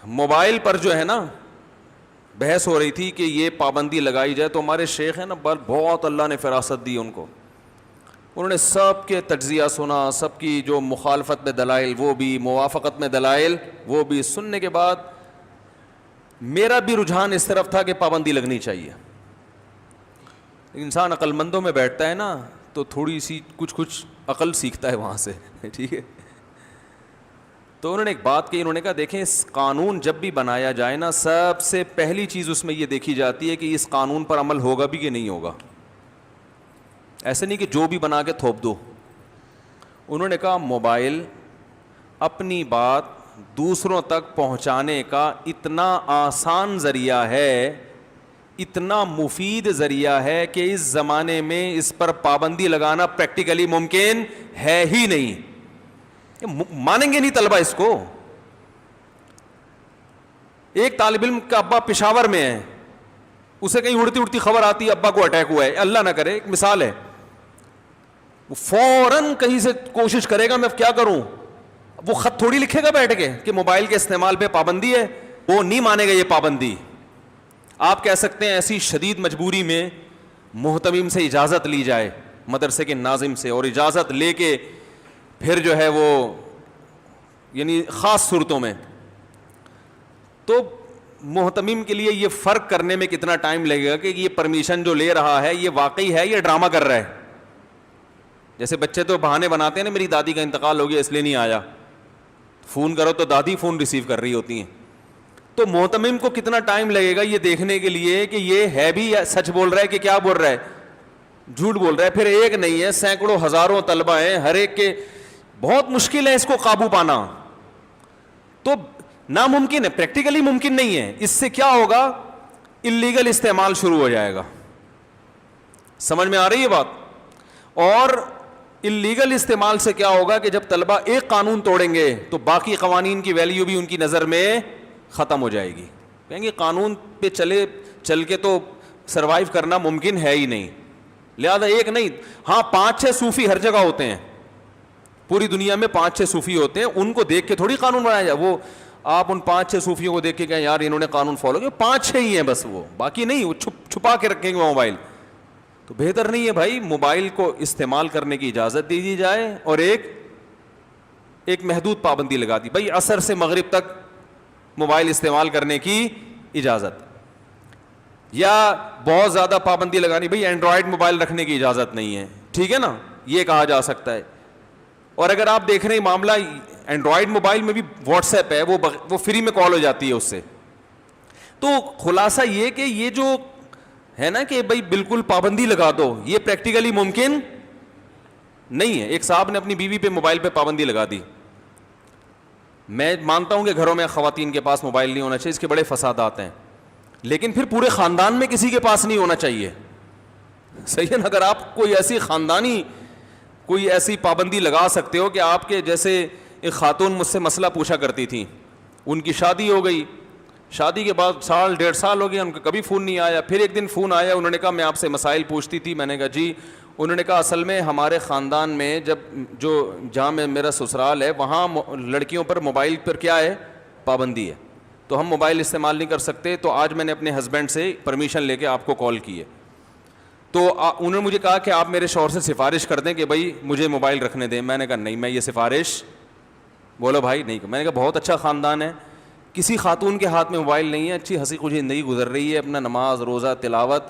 Mobile پر جو ہے نا بحث ہو رہی تھی کہ یہ پابندی لگائی جائے، تو ہمارے شیخ ہیں نا بہت اللہ نے فراست دی ان کو، انہوں نے سب کے تجزیہ سنا، سب کی جو مخالفت میں دلائل وہ بھی، موافقت میں دلائل وہ بھی، سننے کے بعد میرا بھی رجحان اس طرف تھا کہ پابندی لگنی چاہیے۔ انسان عقل مندوں میں بیٹھتا ہے نا تو تھوڑی سی کچھ عقل سیکھتا ہے وہاں سے، ٹھیک ہے۔ تو انہوں نے ایک بات کہی، انہوں نے کہا دیکھیں اس قانون جب بھی بنایا جائے نا، سب سے پہلی چیز اس میں یہ دیکھی جاتی ہے کہ اس قانون پر عمل ہوگا بھی کہ نہیں ہوگا، ایسے نہیں کہ جو بھی بنا کے تھوپ دو۔ انہوں نے کہا موبائل اپنی بات دوسروں تک پہنچانے کا اتنا آسان ذریعہ ہے، اتنا مفید ذریعہ ہے کہ اس زمانے میں اس پر پابندی لگانا پریکٹیکلی ممکن ہے ہی نہیں۔ مانیں گے نہیں طلبہ اس کو۔ ایک طالب علم کا ابا پشاور میں ہے، اسے کہیں اڑتی اڑتی خبر آتی ہے ابا کو اٹیک ہوا ہے، اللہ نہ کرے، ایک مثال ہے، وہ فوراً کہیں سے کوشش کرے گا میں کیا کروں، وہ خط تھوڑی لکھے گا بیٹھ کے کہ موبائل کے استعمال پہ پابندی ہے، وہ نہیں مانے گا یہ پابندی۔ آپ کہہ سکتے ہیں ایسی شدید مجبوری میں محتمم سے اجازت لی جائے، مدرسے کے ناظم سے، اور اجازت لے کے پھر جو ہے وہ یعنی خاص صورتوں میں، تو محتمم کے لیے یہ فرق کرنے میں کتنا ٹائم لگے گا کہ یہ پرمیشن جو لے رہا ہے یہ واقعی ہے یا ڈرامہ کر رہا ہے۔ جیسے بچے تو بہانے بناتے ہیں نا، میری دادی کا انتقال ہو گیا اس لیے نہیں آیا، فون کرو تو دادی فون ریسیو کر رہی ہوتی ہیں۔ تو محتمم کو کتنا ٹائم لگے گا یہ دیکھنے کے لیے کہ یہ ہے بھی سچ بول رہا ہے کہ کیا بول رہا ہے، جھوٹ بول رہا ہے۔ پھر ایک نہیں ہے، سینکڑوں ہزاروں طلبہ ہیں، ہر ایک کے بہت مشکل ہے اس کو قابو پانا، تو ناممکن ہے، پریکٹیکلی ممکن نہیں ہے۔ اس سے کیا ہوگا، اللیگل استعمال شروع ہو جائے گا۔ سمجھ میں آ رہی ہے بات؟ اور اللیگل استعمال سے کیا ہوگا کہ جب طلبہ ایک قانون توڑیں گے تو باقی قوانین کی ویلیو بھی ان کی نظر میں ختم ہو جائے گی، کہیں گے قانون پہ چل کے تو سروائیو کرنا ممکن ہے ہی نہیں۔ لہذا ایک نہیں، ہاں 5-6 صوفی ہر جگہ ہوتے ہیں، پوری دنیا میں 5-6 صوفی ہوتے ہیں، ان کو دیکھ کے تھوڑی قانون بنایا جائے۔ وہ آپ ان 5-6 صوفیوں کو دیکھ کے کہیں یار انہوں نے قانون فالو کیا، 5-6 ہی ہیں بس، وہ باقی نہیں، وہ چھپا کے رکھیں گے موبائل، تو بہتر نہیں ہے بھائی موبائل کو استعمال کرنے کی اجازت دی جائے اور ایک محدود پابندی لگا دی، بھائی عصر سے مغرب تک موبائل استعمال کرنے کی اجازت، یا بہت زیادہ پابندی لگانی، بھائی اینڈرائڈ موبائل رکھنے کی اجازت نہیں ہے، ٹھیک ہے نا، یہ کہا جا سکتا ہے۔ اور اگر آپ دیکھ رہے ہیں معاملہ اینڈرائڈ موبائل میں بھی واٹس ایپ ہے، وہ فری میں کال ہو جاتی ہے اس سے، تو خلاصہ یہ کہ یہ جو ہے نا کہ بھائی بالکل پابندی لگا دو، یہ پریکٹیکلی ممکن نہیں ہے۔ ایک صاحب نے اپنی بیوی پہ موبائل پہ پابندی لگا دی۔ میں مانتا ہوں کہ گھروں میں خواتین کے پاس موبائل نہیں ہونا چاہیے، اس کے بڑے فسادات ہیں، لیکن پھر پورے خاندان میں کسی کے پاس نہیں ہونا چاہیے، صحیح ہے نا؟ اگر آپ کوئی ایسی خاندانی کوئی ایسی پابندی لگا سکتے ہو کہ آپ کے جیسے ایک خاتون مجھ سے مسئلہ پوچھا کرتی تھیں، ان کی شادی ہو گئی، شادی کے بعد 1.5 ہو گیا، ان کا کبھی فون نہیں آیا، پھر ایک دن فون آیا، انہوں نے کہا میں آپ سے مسائل پوچھتی تھی، میں نے کہا جی، انہوں نے کہا اصل میں ہمارے خاندان میں جہاں میں میرا سسرال ہے وہاں لڑکیوں پر موبائل پر کیا ہے، پابندی ہے، تو ہم موبائل استعمال نہیں کر سکتے، تو آج میں نے اپنے ہسبینڈ سے پرمیشن لے کے آپ کو کال کی ہے، تو انہوں نے مجھے کہا کہ آپ میرے شوہر سے سفارش کر دیں کہ بھائی مجھے موبائل رکھنے دیں۔ میں نے کہا نہیں، میں یہ سفارش، بولو بھائی نہیں، میں نے کہا بہت اچھا خاندان ہے، کسی خاتون کے ہاتھ میں موبائل نہیں ہے، اچھی ہنسی خوشی زندگی گزر رہی ہے، اپنا نماز روزہ تلاوت،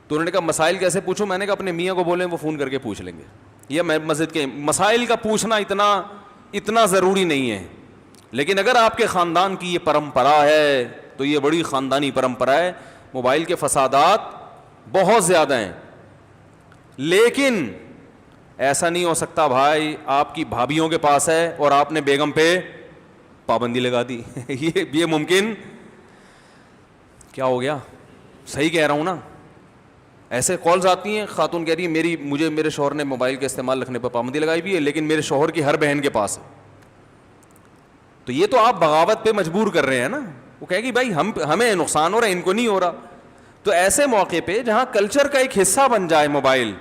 تو انہوں نے کہا مسائل کیسے پوچھوں؟ میں نے کہا اپنے میاں کو بولیں وہ فون کر کے پوچھ لیں گے، یہ مسجد کے مسائل کا پوچھنا اتنا ضروری نہیں ہے، لیکن اگر آپ کے خاندان کی یہ پرمپرا ہے تو یہ بڑی خاندانی پرمپرا ہے، موبائل کے فسادات بہت زیادہ ہیں، لیکن ایسا نہیں ہو سکتا بھائی آپ کی بھابھیوں کے پاس ہے اور آپ نے بیگم پہ پابندی لگا دی یہ ممکن کیا ہو گیا؟ صحیح کہہ رہا ہوں نا؟ ایسے کالز آتی ہیں، خاتون کہہ رہی ہے مجھے میرے شوہر نے موبائل کے استعمال رکھنے پر پابندی لگائی بھی ہے، لیکن میرے شوہر کی ہر بہن کے پاس ہے، تو یہ تو آپ بغاوت پہ مجبور کر رہے ہیں نا، وہ کہے گی بھائی ہمیں نقصان ہو رہا ہے، ان کو نہیں ہو رہا۔ تو ایسے موقع پہ جہاں کلچر کا ایک حصہ بن جائے موبائل،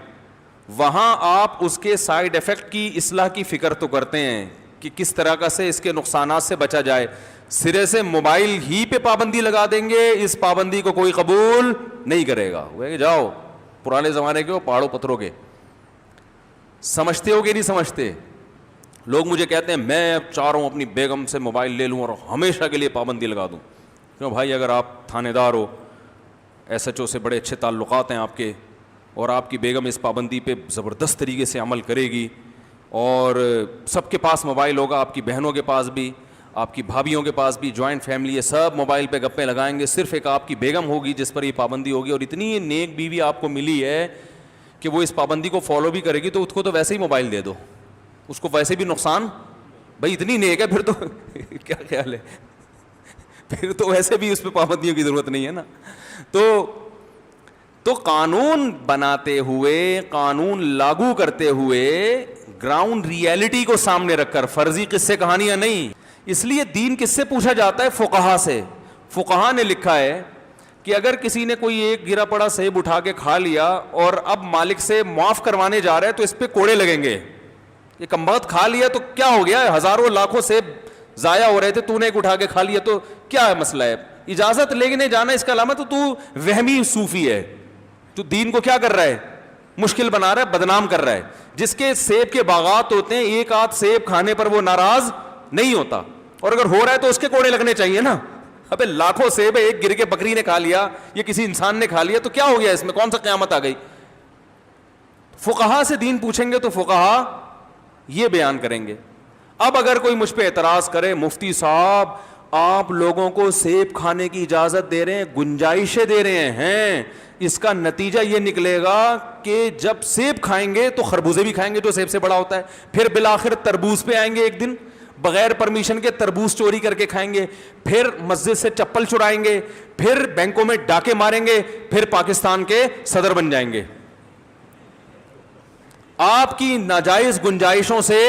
وہاں آپ اس کے سائیڈ ایفیکٹ کی اصلاح کی فکر تو کرتے ہیں کہ کس طرح کا سے اس کے نقصانات سے بچا جائے۔ سرے سے موبائل ہی پہ پابندی لگا دیں گے, اس پابندی کو کوئی قبول نہیں کرے گا. وہ کہ جاؤ پرانے زمانے کے ہو, پہاڑوں پتھروں کے. سمجھتے ہو کہ نہیں سمجھتے؟ لوگ مجھے کہتے ہیں میں اب چاہ رہا ہوں اپنی بیگم سے موبائل لے لوں اور ہمیشہ کے لیے پابندی لگا دوں. کیوں بھائی, اگر آپ تھانے دار ہو, ایس ایچ او سے بڑے اچھے تعلقات ہیں آپ کے, اور آپ کی بیگم اس پابندی پہ زبردست طریقے سے عمل کرے گی, اور سب کے پاس موبائل ہوگا, آپ کی بہنوں کے پاس بھی, آپ کی بھابھیوں کے پاس بھی, جوائنٹ فیملی ہے, سب موبائل پہ گپے لگائیں گے, صرف ایک آپ کی بیگم ہوگی جس پر یہ پابندی ہوگی, اور اتنی نیک بیوی آپ کو ملی ہے کہ وہ اس پابندی کو فالو بھی کرے گی, تو اس کو تو ویسے ہی موبائل دے دو, اس کو ویسے بھی نقصان. بھائی اتنی نیک ہے پھر تو کیا خیال ہے, پھر تو ویسے بھی اس پہ پابندیوں کی ضرورت نہیں ہے نا. تو قانون بناتے ہوئے, قانون لاگو کرتے ہوئے گراؤنڈ ریئلٹی کو سامنے رکھ کر, فرضی قصے کہانیاں نہیں. اس لیے دین کس سے پوچھا جاتا ہے؟ فقہا سے. فقہا نے لکھا ہے کہ اگر کسی نے کوئی ایک گرا پڑا سیب اٹھا کے کھا لیا اور اب مالک سے معاف کروانے جا رہا ہے تو اس پہ کوڑے لگیں گے. یہ کمبخت کھا لیا تو کیا ہو گیا, ہزاروں لاکھوں سیب ضائع ہو رہے تھے, تو نے ایک اٹھا کے کھا لیا تو کیا ہے مسئلہ ہے؟ اجازت لے کے نہیں جانا اس کا علامت تو وہمی صوفی ہے, تو دین کو کیا کر رہا ہے؟ مشکل بنا رہا ہے, بدنام کر رہا ہے. جس کے سیب کے باغات ہوتے ہیں, ایک آدھ سیب کھانے پر وہ ناراض نہیں ہوتا, اور اگر ہو رہا ہے تو اس کے کوڑے لگنے چاہیے نا. ابے لاکھوں سیب ہے, ایک گر کے بکری نے کھا لیا, یہ کسی انسان نے کھا لیا, تو کیا ہو گیا اس میں, کون سا قیامت آ گئی؟ فقہا سے دین پوچھیں گے تو فقہا یہ بیان کریں گے. اب اگر کوئی مجھ پہ اعتراض کرے, مفتی صاحب آپ لوگوں کو سیب کھانے کی اجازت دے رہے ہیں, گنجائشیں دے رہے ہیں, اس کا نتیجہ یہ نکلے گا کہ جب سیب کھائیں گے تو خربوزے بھی کھائیں گے جو سیب سے بڑا ہوتا ہے, پھر بالآخر تربوز پہ آئیں گے ایک دن, بغیر پرمیشن کے تربوز چوری کر کے کھائیں گے, پھر مسجد سے چپل چرائیں گے, پھر بینکوں میں ڈاکے ماریں گے, پھر پاکستان کے صدر بن جائیں گے. آپ کی ناجائز گنجائشوں سے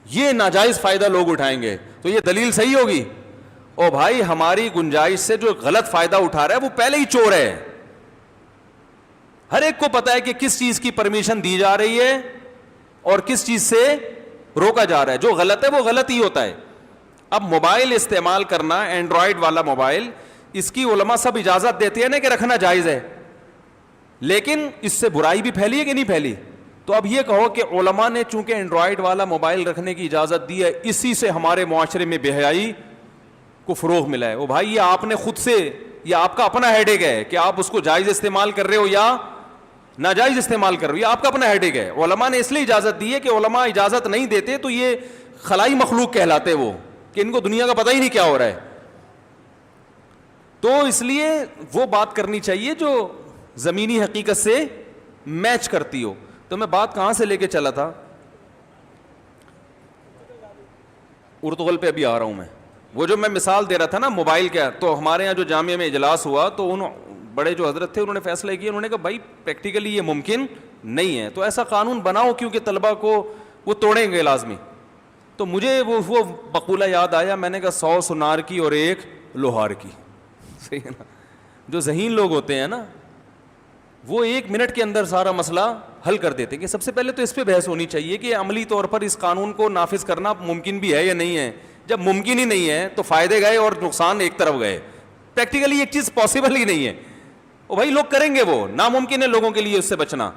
یہ ناجائز فائدہ لوگ اٹھائیں گے, تو یہ دلیل صحیح ہوگی؟ او بھائی, ہماری گنجائش سے جو غلط فائدہ اٹھا رہا ہے وہ پہلے ہی چور ہے. ہر ایک کو پتا ہے کہ کس چیز کی پرمیشن دی جا رہی ہے اور کس چیز سے روکا جا رہا ہے. جو غلط ہے وہ غلط ہی ہوتا ہے. اب موبائل استعمال کرنا, اینڈرائڈ والا موبائل, اس کی علماء سب اجازت دیتے ہیں نا کہ رکھنا جائز ہے, لیکن اس سے برائی بھی پھیلی ہے کہ نہیں پھیلی؟ تو اب یہ کہو کہ علماء نے چونکہ اینڈرائڈ والا موبائل رکھنے کی اجازت دی ہے, اسی سے ہمارے معاشرے میں بے حیائی کو فروغ ملا ہے. وہ بھائی, یہ آپ نے خود سے, یہ آپ کا اپنا ہیڈ ایک ہے کہ آپ اس کو جائز استعمال کر رہے ہو یا ناجائز استعمال کر رہے ہو, یہ آپ کا اپنا ہیڈ ایک ہے. علماء نے اس لیے اجازت دی ہے کہ علماء اجازت نہیں دیتے تو یہ خلائی مخلوق کہلاتے وہ, کہ ان کو دنیا کا پتہ ہی نہیں کیا ہو رہا ہے. تو اس لیے وہ بات کرنی چاہیے جو زمینی حقیقت سے میچ کرتی ہو. تو میں بات کہاں سے لے کے چلا تھا؟ ارطغرل پہ ابھی آ رہا ہوں میں. وہ جو میں مثال دے رہا تھا نا موبائل کا, تو ہمارے یہاں جو جامعہ میں اجلاس ہوا تو ان بڑے جو حضرت تھے انہوں نے فیصلہ کیا, انہوں نے کہا بھائی پریکٹیکلی یہ ممکن نہیں ہے, تو ایسا قانون بناؤ کیونکہ طلبہ کو وہ توڑیں گے لازمی. تو مجھے وہ مقولہ یاد آیا, میں نے کہا 100 سنار کی اور 1 لوہار کی. صحیح ہے نا؟ جو ذہین لوگ ہوتے ہیں نا وہ 1 منٹ کے اندر سارا مسئلہ حل کر دیتے ہیں. کہ سب سے پہلے تو اس پہ بحث ہونی چاہیے کہ عملی طور پر اس قانون کو نافذ کرنا ممکن بھی ہے یا نہیں ہے. جب ممکن ہی نہیں ہے تو فائدے گئے اور نقصان ایک طرف گئے. پریکٹیکلی ایک چیز پاسبل ہی نہیں ہے. او بھائی لوگ کریں گے, وہ ناممکن ہے لوگوں کے لیے اس سے بچنا.